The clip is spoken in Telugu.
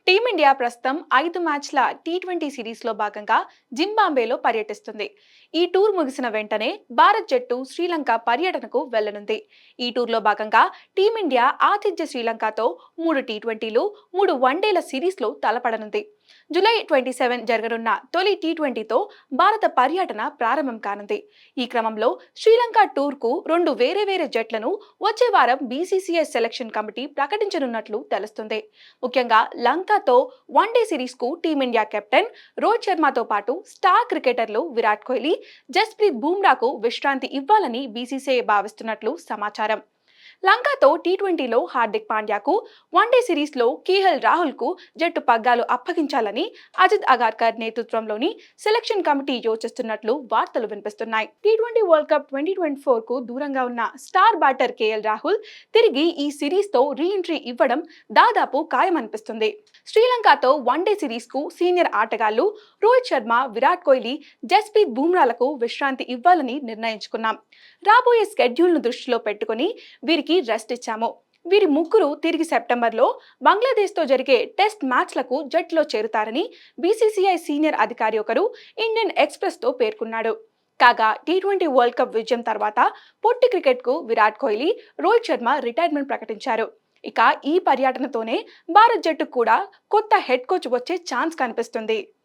టీమిండియా ప్రస్తుతం 5 మ్యాచ్ల టీ20 సిరీస్లో భాగంగా జింబాబ్వేలో పర్యటిస్తుంది. ఈ టూర్ ముగిసిన వెంటనే భారత్ జట్టు శ్రీలంక పర్యటనకు వెళ్లనుంది. ఈ టూర్లో భాగంగా టీమిండియా ఆతిథ్య శ్రీలంకతో 3 టీ20లు, 3 వన్డేల సిరీస్లో తలపడనుంది. జూలై 27 జరగనున్న తొలి టీ20తో భారత పర్యటన ప్రారంభం కానుంది. ఈ క్రమంలో శ్రీలంక టూర్కు 2 వేరే జట్లను వచ్చే వారం బీసీసీఐ సెలక్షన్ కమిటీ ప్రకటించనున్నట్లు తెలుస్తుంది. ముఖ్యంగా లంకతో వన్డే సిరీస్కు టీమిండియా కెప్టెన్ రోహిత్ శర్మతో పాటు స్టార్ క్రికెటర్లు విరాట్ కోహ్లీ, జస్ప్రీత్ బుమ్రాకు విశ్రాంతి ఇవ్వాలని బీసీసీఐ భావిస్తున్నట్లు సమాచారం. లంకతో టీ20లో హార్దిక్ పాండ్యాకు, వన్డే సిరీస్లో కేఎల్ రాహుల్కు జట్టు పగ్గాలు అప్పగించాలని అజిత్ అగార్కర్ నేతృత్వంలోని సెలక్షన్ కమిటీ యోచిస్తున్నట్లు వార్తలు వినిపిస్తున్నాయి. టీ20 వరల్డ్ కప్ 2024కు దూరంగా ఉన్న స్టార్ బ్యాటర్ కేఎల్ రాహుల్ తిరిగి ఈ సిరీస్తో రీఎంట్రీ ఇవ్వడం దాదాపు ఖాయమనిపిస్తుంది. శ్రీలంకతో వన్డే సిరీస్కు సీనియర్ ఆటగాళ్లు రోహిత్ శర్మ, విరాట్ కోహ్లీ, జస్ప్రీత్ బుమ్రాలకు విశ్రాంతి ఇవ్వాలని నిర్ణయించుకున్నాం. రాబోయే స్కెడ్యూల్ను దృష్టిలో పెట్టుకుని వీరికి రెస్ట్ ఇచ్చాము. వీరి ముగ్గురు తిరిగి సెప్టెంబర్లో బంగ్లాదేశ్తో జరిగే టెస్ట్ మ్యాచ్లకు జట్టులో చేరుతారని బీసీసీఐ సీనియర్ అధికారి ఒకరు ఇండియన్ ఎక్స్ప్రెస్తో పేర్కొన్నాడు. కాగా టీ20 వరల్డ్ కప్ విజయం తర్వాత పొట్టి క్రికెట్కు విరాట్ కోహ్లీ, రోహిత్ శర్మ రిటైర్మెంట్ ప్రకటించారు. ఇక ఈ పర్యటనతోనే భారత్ జట్టు కూడా కొత్త హెడ్ కోచ్ వచ్చే ఛాన్స్ కనిపిస్తుంది.